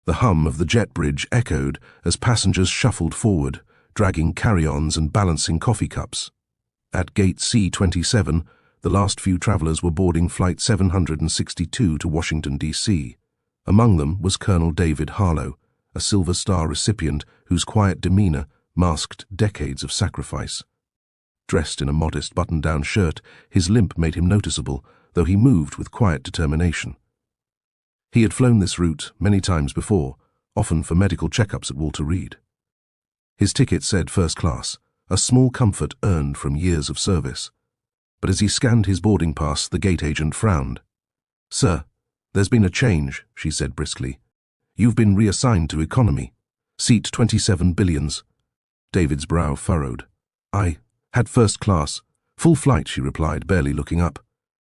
The hum of the jet bridge echoed as passengers shuffled forward, dragging carry-ons and balancing coffee cups. At gate C-27, the last few travelers were boarding Flight 762 to Washington, D.C. Among them was Colonel David Harlow, a Silver Star recipient whose quiet demeanor masked decades of sacrifice. Dressed in a modest button-down shirt, his limp made him noticeable, though he moved with quiet determination. He had flown this route many times before, often for medical checkups at Walter Reed. His ticket said first class, a small comfort earned from years of service. But as he scanned his boarding pass, the gate agent frowned. "Sir, there's been a change," she said briskly. "You've been reassigned to economy. Seat 27 billions. David's brow furrowed. "I had first class. Full flight," she replied, barely looking up.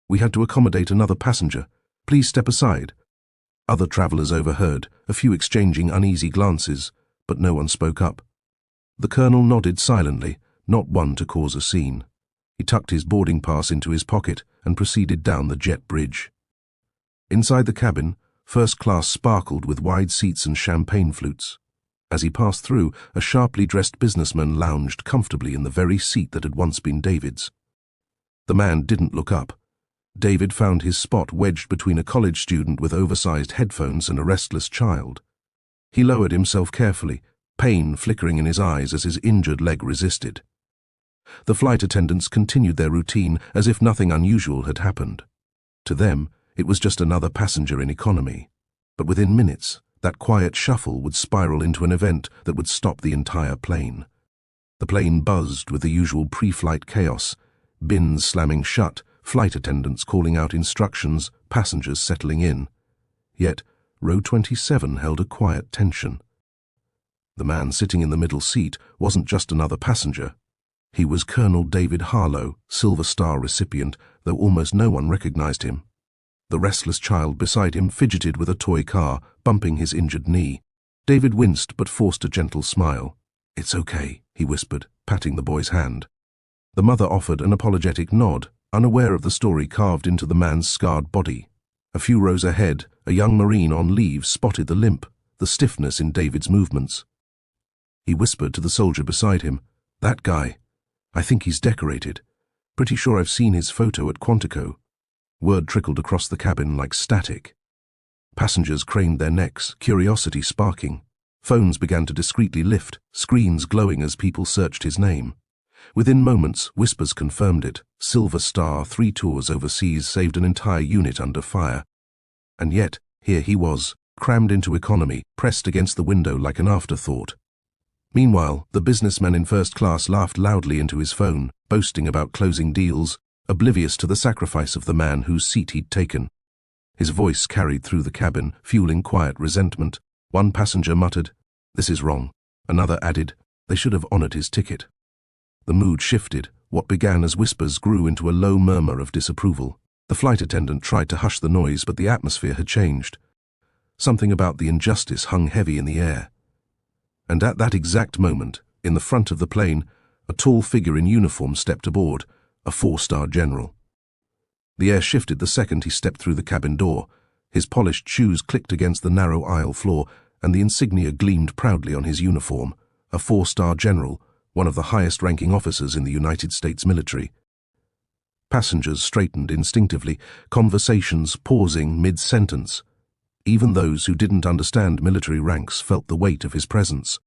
"We had to accommodate another passenger. Please step aside." Other travelers overheard, a few exchanging uneasy glances, but no one spoke up. The colonel nodded silently, not one to cause a scene. He tucked his boarding pass into his pocket and proceeded down the jet bridge. Inside the cabin, first class sparkled with wide seats and champagne flutes. As he passed through, a sharply dressed businessman lounged comfortably in the very seat that had once been David's. The man didn't look up. David found his spot wedged between a college student with oversized headphones and a restless child. He lowered himself carefully, pain flickering in his eyes as his injured leg resisted. The flight attendants continued their routine as if nothing unusual had happened. To them, it was just another passenger in economy. But within minutes, that quiet shuffle would spiral into an event that would stop the entire plane. The plane buzzed with the usual pre-flight chaos, bins slamming shut, flight attendants calling out instructions, passengers settling in. Yet, row 27 held a quiet tension. The man sitting in the middle seat wasn't just another passenger. He was Colonel David Harlow, Silver Star recipient, though almost no one recognized him. The restless child beside him fidgeted with a toy car, bumping his injured knee. David winced but forced a gentle smile. "It's okay," he whispered, patting the boy's hand. The mother offered an apologetic nod, unaware of the story carved into the man's scarred body. A few rows ahead, a young Marine on leave spotted the limp, the stiffness in David's movements. He whispered to the soldier beside him, "That guy. I think he's decorated. Pretty sure I've seen his photo at Quantico." Word trickled across the cabin like static. Passengers craned their necks, curiosity sparking. Phones began to discreetly lift, screens glowing as people searched his name. Within moments, whispers confirmed it. Silver Star, 3 tours overseas saved an entire unit under fire. And yet, here he was, crammed into economy, pressed against the window like an afterthought. Meanwhile, the businessman in first class laughed loudly into his phone, boasting about closing deals, oblivious to the sacrifice of the man whose seat he'd taken. His voice carried through the cabin, fueling quiet resentment. One passenger muttered, "This is wrong." Another added, "They should have honored his ticket." The mood shifted. What began as whispers grew into a low murmur of disapproval. The flight attendant tried to hush the noise, but the atmosphere had changed. Something about the injustice hung heavy in the air. And at that exact moment, in the front of the plane, a tall figure in uniform stepped aboard, a 4-star general. The air shifted the second he stepped through the cabin door. His polished shoes clicked against the narrow aisle floor, and the insignia gleamed proudly on his uniform, a 4-star general, one of the highest-ranking officers in the United States military. Passengers straightened instinctively, conversations pausing mid-sentence. Even those who didn't understand military ranks felt the weight of his presence.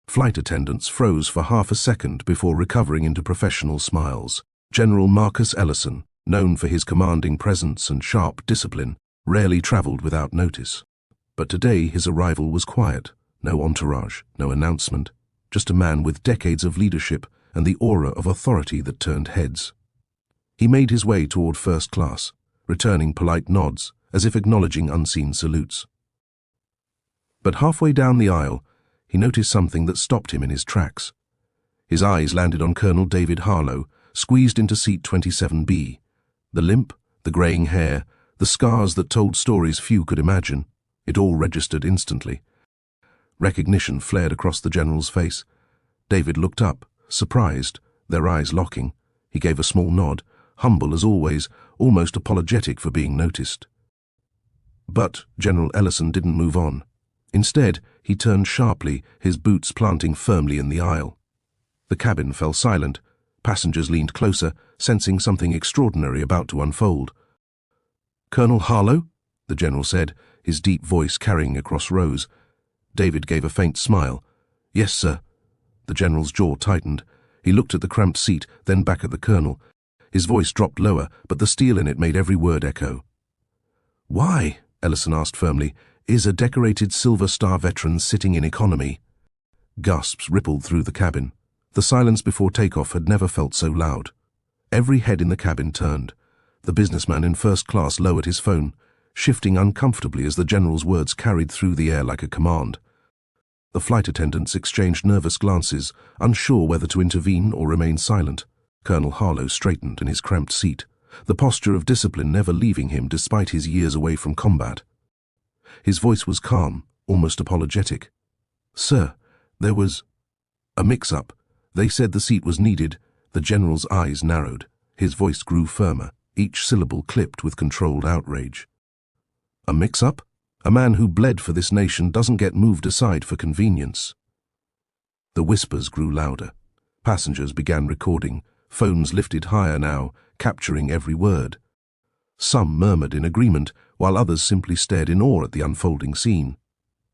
Flight attendants froze for half a second before recovering into professional smiles. General Marcus Ellison, known for his commanding presence and sharp discipline, rarely traveled without notice. But today his arrival was quiet. No entourage, no announcement. Just a man with decades of leadership and the aura of authority that turned heads. He made his way toward first class, returning polite nods, as if acknowledging unseen salutes. But halfway down the aisle, he noticed something that stopped him in his tracks. His eyes landed on Colonel David Harlow, squeezed into seat 27B. The limp, the graying hair, the scars that told stories few could imagine, it all registered instantly. Recognition flared across the general's face. David looked up, surprised, their eyes locking. He gave a small nod, humble as always, almost apologetic for being noticed. But General Ellison didn't move on. Instead, he turned sharply, his boots planting firmly in the aisle. The cabin fell silent. Passengers leaned closer, sensing something extraordinary about to unfold. "Colonel Harlow?" the general said, his deep voice carrying across rows. David gave a faint smile. "Yes, sir." The general's jaw tightened. He looked at the cramped seat, then back at the colonel. His voice dropped lower, but the steel in it made every word echo. "Why?" Ellison asked firmly. "Is a decorated Silver Star veteran sitting in economy?" Gasps rippled through the cabin. The silence before takeoff had never felt so loud. Every head in the cabin turned. The businessman in first class lowered his phone, shifting uncomfortably as the general's words carried through the air like a command. The flight attendants exchanged nervous glances, unsure whether to intervene or remain silent. Colonel Harlow straightened in his cramped seat, the posture of discipline never leaving him despite his years away from combat. His voice was calm, almost apologetic. "Sir, there was a mix-up. They said the seat was needed." The general's eyes narrowed. His voice grew firmer, each syllable clipped with controlled outrage. "A mix-up? A man who bled for this nation doesn't get moved aside for convenience." The whispers grew louder. Passengers began recording, phones lifted higher now, capturing every word. Some murmured in agreement, while others simply stared in awe at the unfolding scene.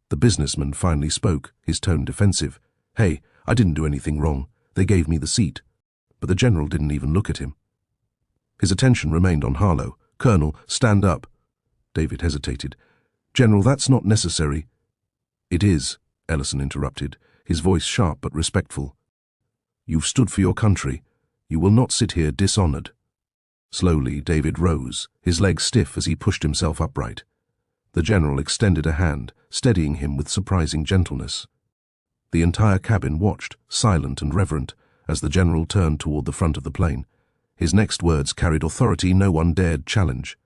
The businessman finally spoke, his tone defensive. "Hey, I didn't do anything wrong. They gave me the seat." But the general didn't even look at him. His attention remained on Harlow. "Colonel, stand up." David hesitated. "General, that's not necessary." "It is," Ellison interrupted, his voice sharp but respectful. "You've stood for your country. You will not sit here dishonored." Slowly, David rose, his legs stiff as he pushed himself upright. The general extended a hand, steadying him with surprising gentleness. The entire cabin watched, silent and reverent, as the general turned toward the front of the plane. His next words carried authority no one dared challenge.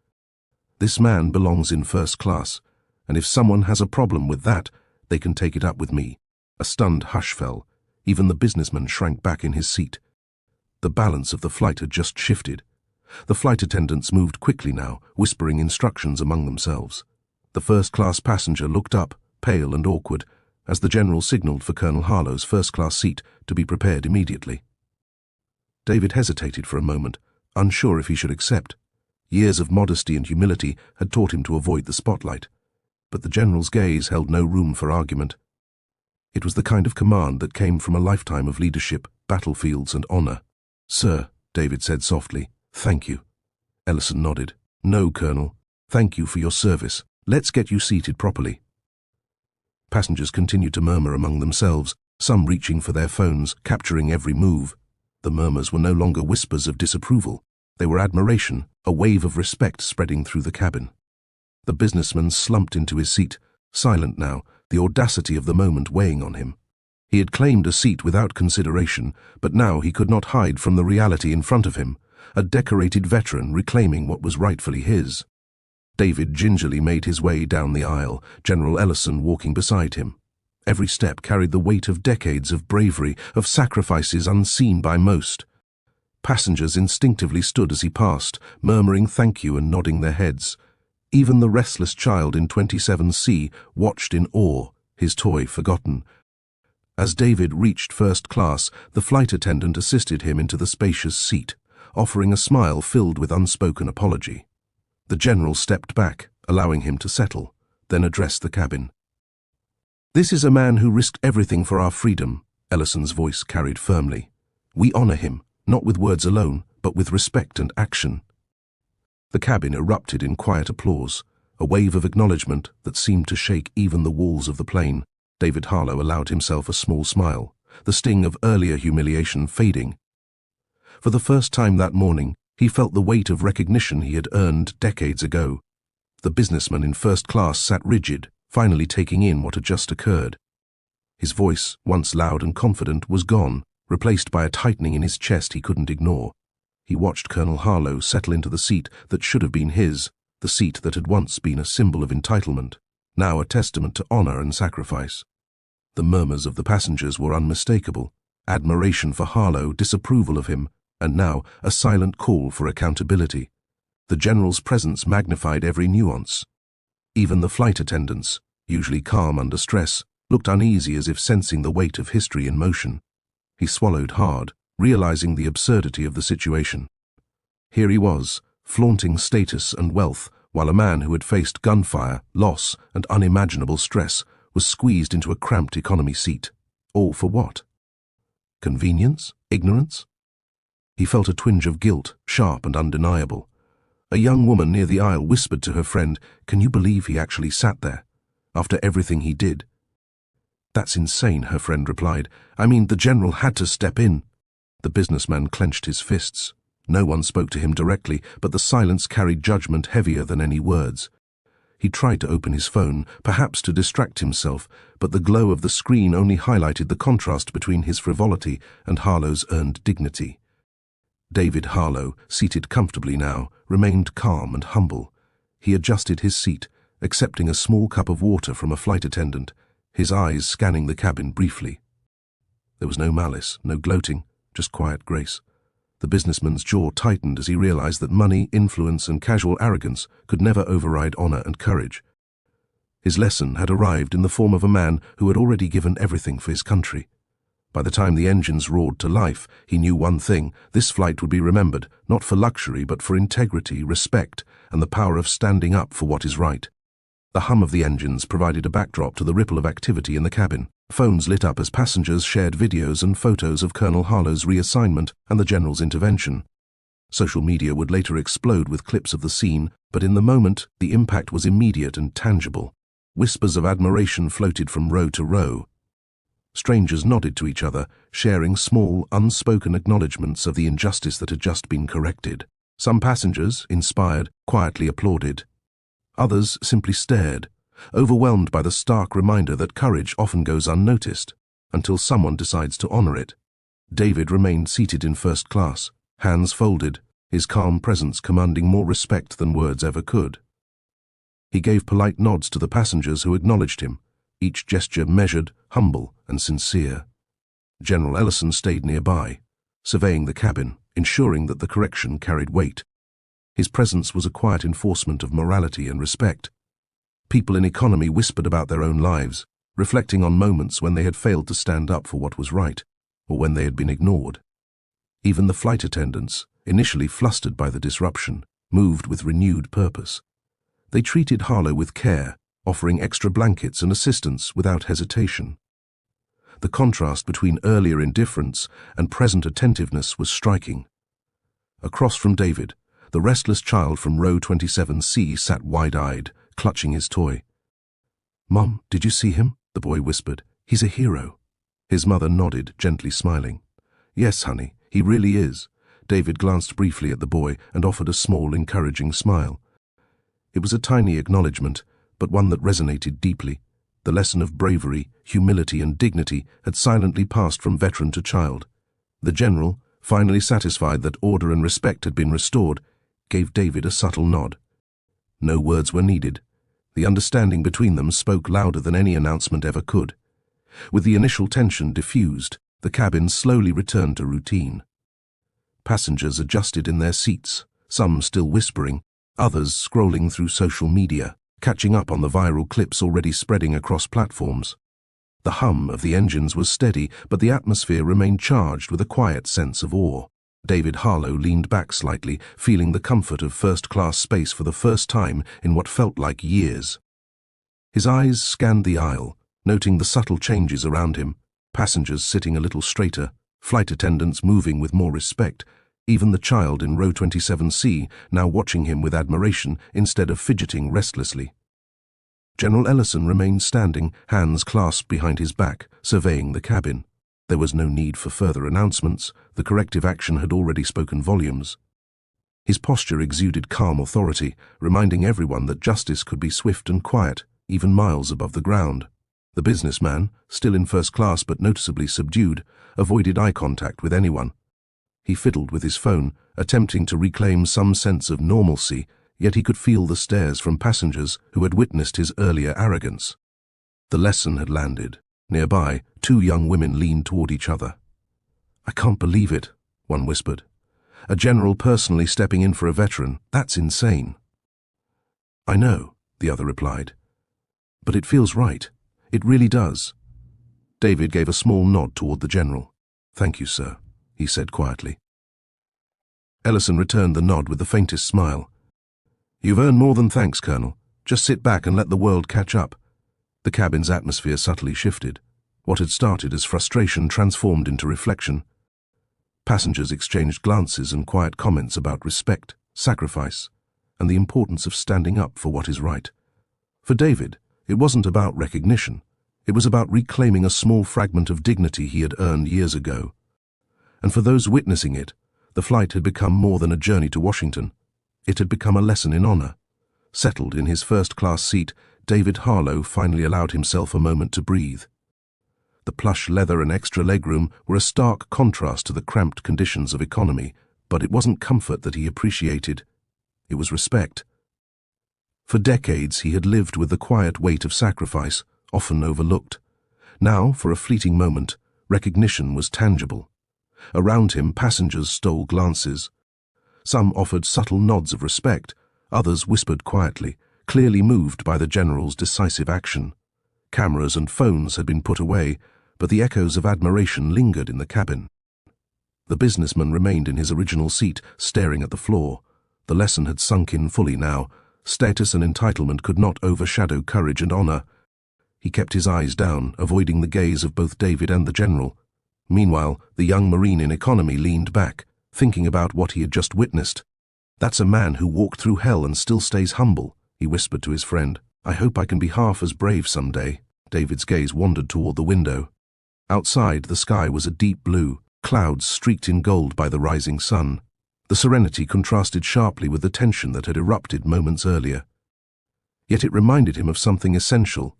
"This man belongs in first class, and if someone has a problem with that, they can take it up with me." A stunned hush fell. Even the businessman shrank back in his seat. The balance of the flight had just shifted. The flight attendants moved quickly now, whispering instructions among themselves. The first-class passenger looked up, pale and awkward, as the general signaled for Colonel Harlow's first-class seat to be prepared immediately. David hesitated for a moment, unsure if he should accept. Years of modesty and humility had taught him to avoid the spotlight, but the general's gaze held no room for argument. It was the kind of command that came from a lifetime of leadership, battlefields and honor. "Sir," David said softly, "thank you." Ellison nodded. "No, Colonel. Thank you for your service. Let's get you seated properly." Passengers continued to murmur among themselves, some reaching for their phones, capturing every move. The murmurs were no longer whispers of disapproval. They were admiration, a wave of respect spreading through the cabin. The businessman slumped into his seat, silent now, the audacity of the moment weighing on him. He had claimed a seat without consideration, but now he could not hide from the reality in front of him, a decorated veteran reclaiming what was rightfully his. David gingerly made his way down the aisle, General Ellison walking beside him. Every step carried the weight of decades of bravery, of sacrifices unseen by most. Passengers instinctively stood as he passed, murmuring thank you and nodding their heads. Even the restless child in 27C watched in awe, his toy forgotten. As David reached first class, the flight attendant assisted him into the spacious seat, offering a smile filled with unspoken apology. The general stepped back, allowing him to settle, then addressed the cabin. "This is a man who risked everything for our freedom," Ellison's voice carried firmly. "We honor him, not with words alone, but with respect and action." The cabin erupted in quiet applause, a wave of acknowledgement that seemed to shake even the walls of the plane. David Harlow allowed himself a small smile, the sting of earlier humiliation fading. For the first time that morning, he felt the weight of recognition he had earned decades ago. The businessman in first class sat rigid, finally taking in what had just occurred. His voice, once loud and confident, was gone, replaced by a tightening in his chest he couldn't ignore. He watched Colonel Harlow settle into the seat that should have been his, the seat that had once been a symbol of entitlement, now a testament to honor and sacrifice. The murmurs of the passengers were unmistakable, admiration for Harlow, disapproval of him, and now a silent call for accountability. The general's presence magnified every nuance. Even the flight attendants, usually calm under stress, looked uneasy as if sensing the weight of history in motion. He swallowed hard, realizing the absurdity of the situation. Here he was, flaunting status and wealth, while a man who had faced gunfire, loss, and unimaginable stress was squeezed into a cramped economy seat. All for what? Convenience? Ignorance? He felt a twinge of guilt, sharp and undeniable. A young woman near the aisle whispered to her friend, "Can you believe he actually sat there? After everything he did?" "That's insane," her friend replied. "I mean, the general had to step in." The businessman clenched his fists. No one spoke to him directly, but the silence carried judgment heavier than any words. He tried to open his phone, perhaps to distract himself, but the glow of the screen only highlighted the contrast between his frivolity and Harlow's earned dignity. David Harlow, seated comfortably now, remained calm and humble. He adjusted his seat, accepting a small cup of water from a flight attendant, his eyes scanning the cabin briefly. There was no malice, no gloating, just quiet grace. The businessman's jaw tightened as he realized that money, influence, and casual arrogance could never override honor and courage. His lesson had arrived in the form of a man who had already given everything for his country. By the time the engines roared to life, he knew one thing: this flight would be remembered, not for luxury, but for integrity, respect, and the power of standing up for what is right. The hum of the engines provided a backdrop to the ripple of activity in the cabin. Phones lit up as passengers shared videos and photos of Colonel Harlow's reassignment and the general's intervention. Social media would later explode with clips of the scene, but in the moment, the impact was immediate and tangible. Whispers of admiration floated from row to row. Strangers nodded to each other, sharing small, unspoken acknowledgments of the injustice that had just been corrected. Some passengers, inspired, quietly applauded. Others simply stared, overwhelmed by the stark reminder that courage often goes unnoticed, until someone decides to honor it. David remained seated in first class, hands folded, his calm presence commanding more respect than words ever could. He gave polite nods to the passengers who acknowledged him, each gesture measured, humble, and sincere. General Ellison stayed nearby, surveying the cabin, ensuring that the correction carried weight. His presence was a quiet enforcement of morality and respect. People in economy whispered about their own lives, reflecting on moments when they had failed to stand up for what was right, or when they had been ignored. Even the flight attendants, initially flustered by the disruption, moved with renewed purpose. They treated Harlow with care, offering extra blankets and assistance without hesitation. The contrast between earlier indifference and present attentiveness was striking. Across from David, the restless child from row 27C sat wide-eyed, clutching his toy. "Mom, did you see him?" the boy whispered. "He's a hero." His mother nodded, gently smiling. "Yes, honey, he really is." David glanced briefly at the boy and offered a small, encouraging smile. It was a tiny acknowledgement, but one that resonated deeply. The lesson of bravery, humility, and dignity had silently passed from veteran to child. The general, finally satisfied that order and respect had been restored, gave David a subtle nod. No words were needed. The understanding between them spoke louder than any announcement ever could. With the initial tension diffused, the cabin slowly returned to routine. Passengers adjusted in their seats, some still whispering, others scrolling through social media, catching up on the viral clips already spreading across platforms. The hum of the engines was steady, but the atmosphere remained charged with a quiet sense of awe. David Harlow leaned back slightly, feeling the comfort of first-class space for the first time in what felt like years. His eyes scanned the aisle, noting the subtle changes around him, passengers sitting a little straighter, flight attendants moving with more respect, even the child in row 27C now watching him with admiration instead of fidgeting restlessly. General Ellison remained standing, hands clasped behind his back, surveying the cabin. There was no need for further announcements. The corrective action had already spoken volumes. His posture exuded calm authority, reminding everyone that justice could be swift and quiet, even miles above the ground. The businessman, still in first class but noticeably subdued, avoided eye contact with anyone. He fiddled with his phone, attempting to reclaim some sense of normalcy, yet he could feel the stares from passengers who had witnessed his earlier arrogance. The lesson had landed. Nearby, two young women leaned toward each other. "I can't believe it," one whispered. "A general personally stepping in for a veteran, that's insane." "I know," the other replied. But it feels right. It really does. David gave a small nod toward the general. "Thank you, sir," he said quietly. Ellison returned the nod with the faintest smile. "You've earned more than thanks, Colonel. Just sit back and let the world catch up." The cabin's atmosphere subtly shifted. What had started as frustration transformed into reflection. Passengers exchanged glances and quiet comments about respect, sacrifice, and the importance of standing up for what is right. For David, it wasn't about recognition. It was about reclaiming a small fragment of dignity he had earned years ago. And for those witnessing it, the flight had become more than a journey to Washington. It had become a lesson in honor. Settled in his first-class seat, David Harlow finally allowed himself a moment to breathe. The plush leather and extra legroom were a stark contrast to the cramped conditions of economy, but it wasn't comfort that he appreciated. It was respect. For decades he had lived with the quiet weight of sacrifice, often overlooked. Now, for a fleeting moment, recognition was tangible. Around him, passengers stole glances. Some offered subtle nods of respect, others whispered quietly, clearly moved by the general's decisive action. Cameras and phones had been put away, but the echoes of admiration lingered in the cabin. The businessman remained in his original seat, staring at the floor. The lesson had sunk in fully now. Status and entitlement could not overshadow courage and honor. He kept his eyes down, avoiding the gaze of both David and the general. Meanwhile, the young Marine in economy leaned back, thinking about what he had just witnessed. "That's a man who walked through hell and still stays humble," he whispered to his friend. "I hope I can be half as brave someday." David's gaze wandered toward the window. Outside, the sky was a deep blue, clouds streaked in gold by the rising sun. The serenity contrasted sharply with the tension that had erupted moments earlier. Yet it reminded him of something essential.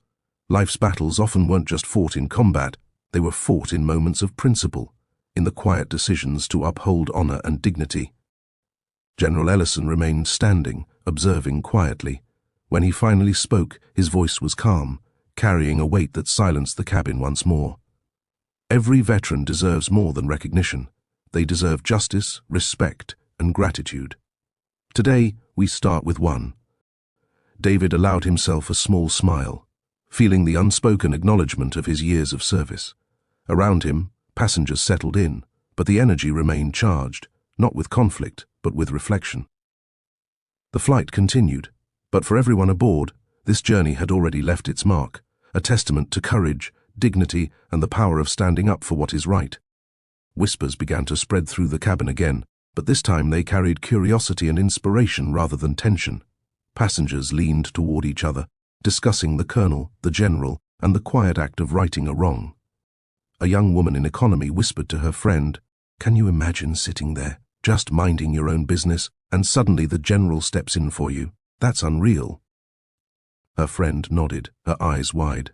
Life's battles often weren't just fought in combat, they were fought in moments of principle, in the quiet decisions to uphold honor and dignity. General Ellison remained standing, observing quietly. When he finally spoke, his voice was calm, carrying a weight that silenced the cabin once more. Every veteran deserves more than recognition. They deserve justice, respect, and gratitude. Today, we start with one. David allowed himself a small smile, feeling the unspoken acknowledgement of his years of service. Around him, passengers settled in, but the energy remained charged, not with conflict, but with reflection. The flight continued, but for everyone aboard, this journey had already left its mark, a testament to courage, dignity, and the power of standing up for what is right. Whispers began to spread through the cabin again, but this time they carried curiosity and inspiration rather than tension. Passengers leaned toward each other, discussing the colonel, the general, and the quiet act of righting a wrong. A young woman in economy whispered to her friend, "Can you imagine sitting there, just minding your own business, and suddenly the general steps in for you? That's unreal." Her friend nodded, her eyes wide.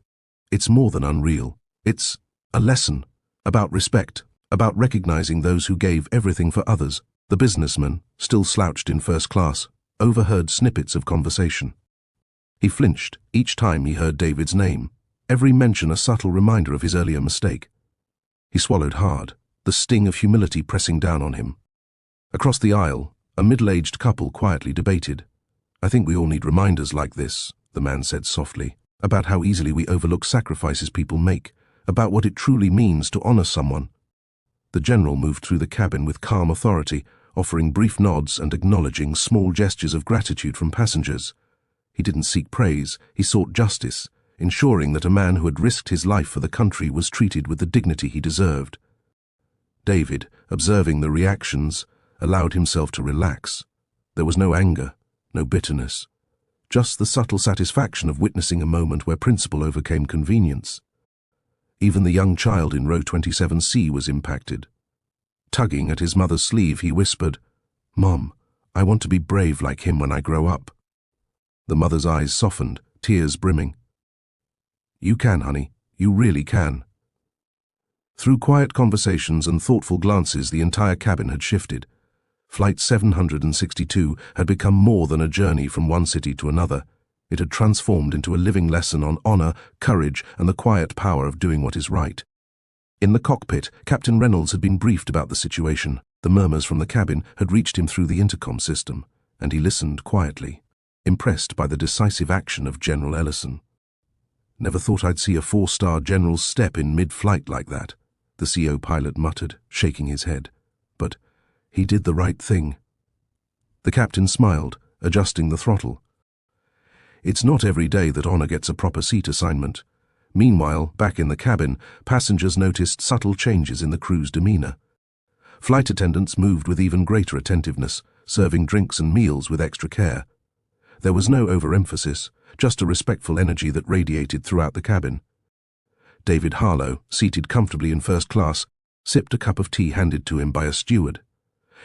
"It's more than unreal. It's a lesson about respect, about recognizing those who gave everything for others." The businessman, still slouched in first class, overheard snippets of conversation. He flinched each time he heard David's name, every mention a subtle reminder of his earlier mistake. He swallowed hard, the sting of humility pressing down on him. Across the aisle, a middle-aged couple quietly debated. "I think we all need reminders like this," the man said softly, "about how easily we overlook sacrifices people make, about what it truly means to honor someone." The general moved through the cabin with calm authority, offering brief nods and acknowledging small gestures of gratitude from passengers. He didn't seek praise, he sought justice, ensuring that a man who had risked his life for the country was treated with the dignity he deserved. David, observing the reactions, allowed himself to relax. There was no anger, no bitterness, just the subtle satisfaction of witnessing a moment where principle overcame convenience. Even the young child in row 27C was impacted. Tugging at his mother's sleeve, he whispered, "Mom, I want to be brave like him when I grow up." The mother's eyes softened, tears brimming. "You can, honey. You really can." Through quiet conversations and thoughtful glances, the entire cabin had shifted. Flight 762 had become more than a journey from one city to another. It had transformed into a living lesson on honor, courage, and the quiet power of doing what is right. In the cockpit, Captain Reynolds had been briefed about the situation. The murmurs from the cabin had reached him through the intercom system, and he listened quietly, impressed by the decisive action of General Ellison. Never thought I'd see a four-star general step in mid-flight like that, the CO pilot muttered, shaking his head. But he did the right thing. The captain smiled, adjusting the throttle. It's not every day that Honor gets a proper seat assignment. Meanwhile, back in the cabin, passengers noticed subtle changes in the crew's demeanor. Flight attendants moved with even greater attentiveness, serving drinks and meals with extra care. There was no overemphasis, just a respectful energy that radiated throughout the cabin. David Harlow, seated comfortably in first class, sipped a cup of tea handed to him by a steward.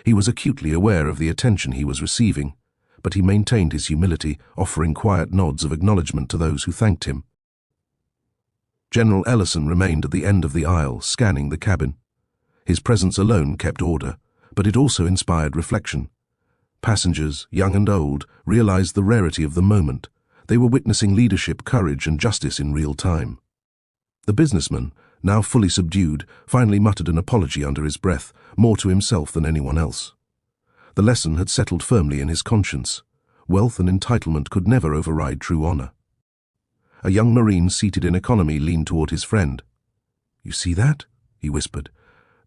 He was acutely aware of the attention he was receiving, but he maintained his humility, offering quiet nods of acknowledgement to those who thanked him. General Ellison remained at the end of the aisle, scanning the cabin. His presence alone kept order, but it also inspired reflection. Passengers, young and old, realized the rarity of the moment. They were witnessing leadership, courage, and justice in real time. The businessman, now fully subdued, finally muttered an apology under his breath, more to himself than anyone else. The lesson had settled firmly in his conscience. Wealth and entitlement could never override true honor. A young Marine seated in economy leaned toward his friend. "You see that?" he whispered.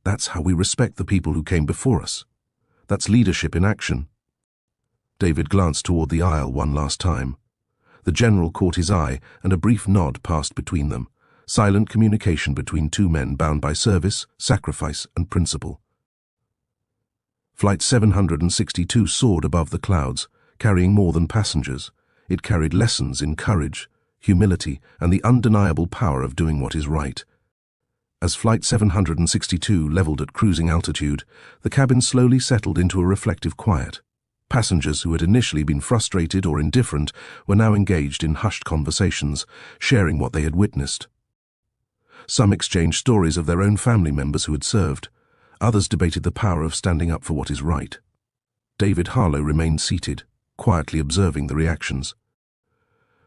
"That's how we respect the people who came before us. That's leadership in action." David glanced toward the aisle one last time. The general caught his eye, and a brief nod passed between them. Silent communication between two men bound by service, sacrifice, and principle. Flight 762 soared above the clouds, carrying more than passengers. It carried lessons in courage, humility, and the undeniable power of doing what is right. As Flight 762 leveled at cruising altitude, the cabin slowly settled into a reflective quiet. Passengers who had initially been frustrated or indifferent were now engaged in hushed conversations, sharing what they had witnessed. Some exchanged stories of their own family members who had served. Others debated the power of standing up for what is right. David Harlow remained seated, quietly observing the reactions.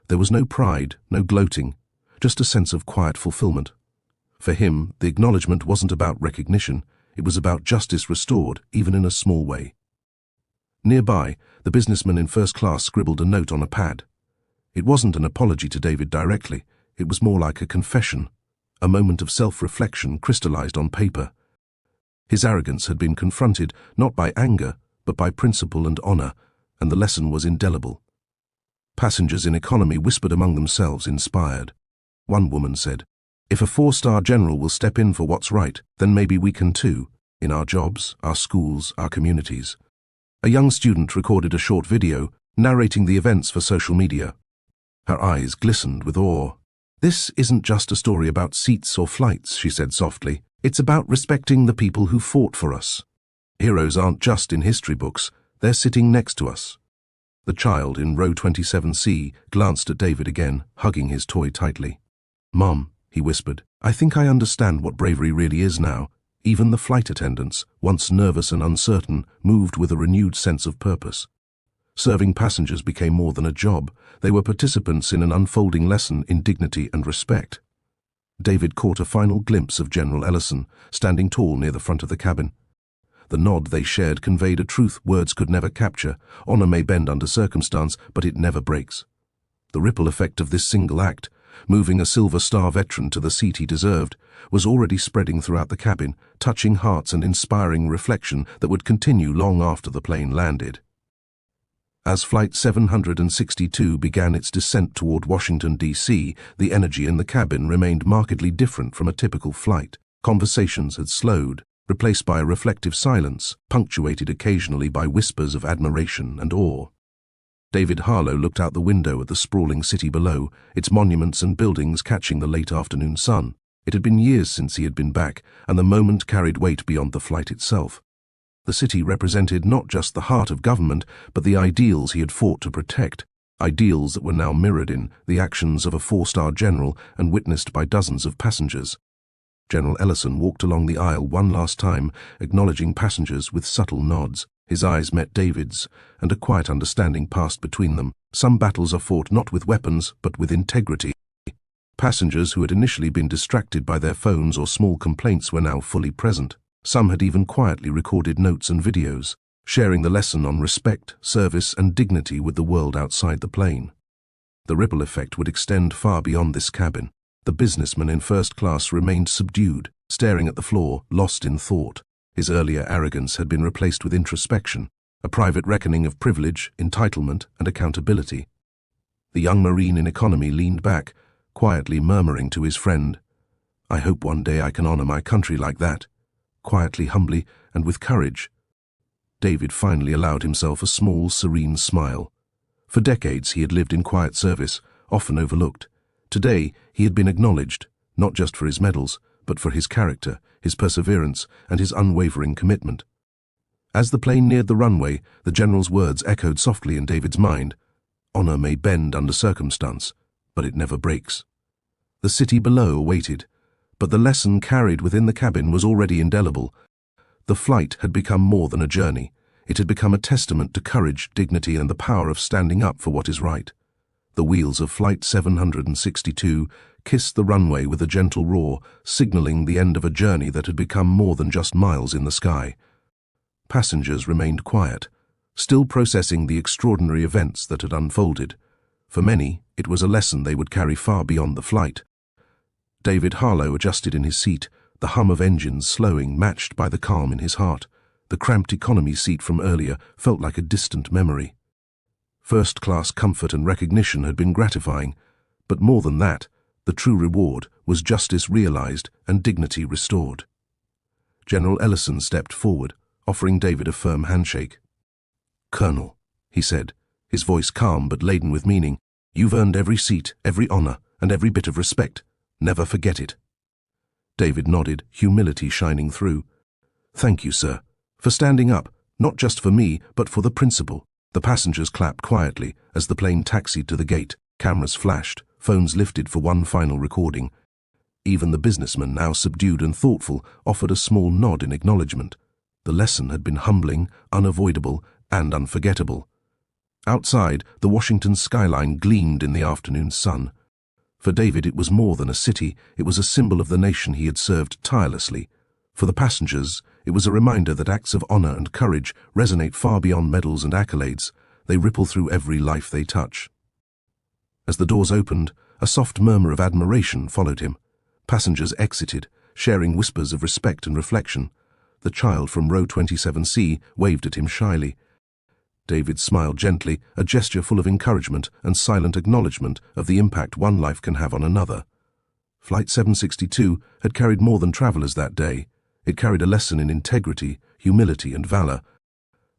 There was no pride, no gloating, just a sense of quiet fulfillment. For him, the acknowledgement wasn't about recognition, it was about justice restored, even in a small way. Nearby, the businessman in first class scribbled a note on a pad. It wasn't an apology to David directly, it was more like a confession, a moment of self-reflection crystallized on paper. His arrogance had been confronted not by anger, but by principle and honor, and the lesson was indelible. Passengers in economy whispered among themselves, inspired. One woman said, "If a four-star general will step in for what's right, then maybe we can too, in our jobs, our schools, our communities." A young student recorded a short video, narrating the events for social media. Her eyes glistened with awe. "This isn't just a story about seats or flights," she said softly. "It's about respecting the people who fought for us. Heroes aren't just in history books, they're sitting next to us." The child in row 27C glanced at David again, hugging his toy tightly. "Mom," he whispered, "I think I understand what bravery really is now." Even the flight attendants, once nervous and uncertain, moved with a renewed sense of purpose. Serving passengers became more than a job. They were participants in an unfolding lesson in dignity and respect. David caught a final glimpse of General Ellison, standing tall near the front of the cabin. The nod they shared conveyed a truth words could never capture. Honor may bend under circumstance, but it never breaks. The ripple effect of this single act, moving a Silver Star veteran to the seat he deserved, was already spreading throughout the cabin, touching hearts and inspiring reflection that would continue long after the plane landed. As Flight 762 began its descent toward Washington, D.C., the energy in the cabin remained markedly different from a typical flight. Conversations had slowed, replaced by a reflective silence, punctuated occasionally by whispers of admiration and awe. David Harlow looked out the window at the sprawling city below, its monuments and buildings catching the late afternoon sun. It had been years since he had been back, and the moment carried weight beyond the flight itself. The city represented not just the heart of government, but the ideals he had fought to protect, ideals that were now mirrored in the actions of a four-star general and witnessed by dozens of passengers. General Ellison walked along the aisle one last time, acknowledging passengers with subtle nods. His eyes met David's, and a quiet understanding passed between them. Some battles are fought not with weapons, but with integrity. Passengers who had initially been distracted by their phones or small complaints were now fully present. Some had even quietly recorded notes and videos, sharing the lesson on respect, service, and dignity with the world outside the plane. The ripple effect would extend far beyond this cabin. The businessman in first class remained subdued, staring at the floor, lost in thought. His earlier arrogance had been replaced with introspection, a private reckoning of privilege, entitlement, and accountability. The young Marine in economy leaned back, quietly murmuring to his friend, "I hope one day I can honor my country like that." Quietly, humbly, and with courage. David finally allowed himself a small, serene smile. For decades he had lived in quiet service, often overlooked. Today he had been acknowledged, not just for his medals, but for his character, his perseverance, and his unwavering commitment. As the plane neared the runway, the general's words echoed softly in David's mind. Honor may bend under circumstance, but it never breaks. The city below awaited, but the lesson carried within the cabin was already indelible. The flight had become more than a journey. It had become a testament to courage, dignity, and the power of standing up for what is right. The wheels of Flight 762 kissed the runway with a gentle roar, signaling the end of a journey that had become more than just miles in the sky. Passengers remained quiet, still processing the extraordinary events that had unfolded. For many, it was a lesson they would carry far beyond the flight. David Harlow adjusted in his seat, the hum of engines slowing, matched by the calm in his heart. The cramped economy seat from earlier felt like a distant memory. First-class comfort and recognition had been gratifying, but more than that, the true reward was justice realized and dignity restored. General Ellison stepped forward, offering David a firm handshake. "Colonel," he said, his voice calm but laden with meaning, "you've earned every seat, every honor, and every bit of respect. Never forget it." David nodded, humility shining through. "Thank you, sir, for standing up, not just for me, but for the principle." The passengers clapped quietly as the plane taxied to the gate. Cameras flashed, phones lifted for one final recording. Even the businessman, now subdued and thoughtful, offered a small nod in acknowledgement. The lesson had been humbling, unavoidable, and unforgettable. Outside, the Washington skyline gleamed in the afternoon sun. For David, it was more than a city, it was a symbol of the nation he had served tirelessly. For the passengers, it was a reminder that acts of honor and courage resonate far beyond medals and accolades. They ripple through every life they touch. As the doors opened, a soft murmur of admiration followed him. Passengers exited, sharing whispers of respect and reflection. The child from row 27C waved at him shyly. David smiled gently, a gesture full of encouragement and silent acknowledgement of the impact one life can have on another. Flight 762 had carried more than travelers that day. It carried a lesson in integrity, humility, and valor.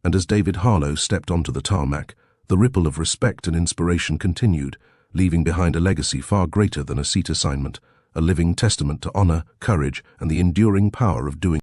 And as David Harlow stepped onto the tarmac, the ripple of respect and inspiration continued, leaving behind a legacy far greater than a seat assignment, a living testament to honor, courage, and the enduring power of doing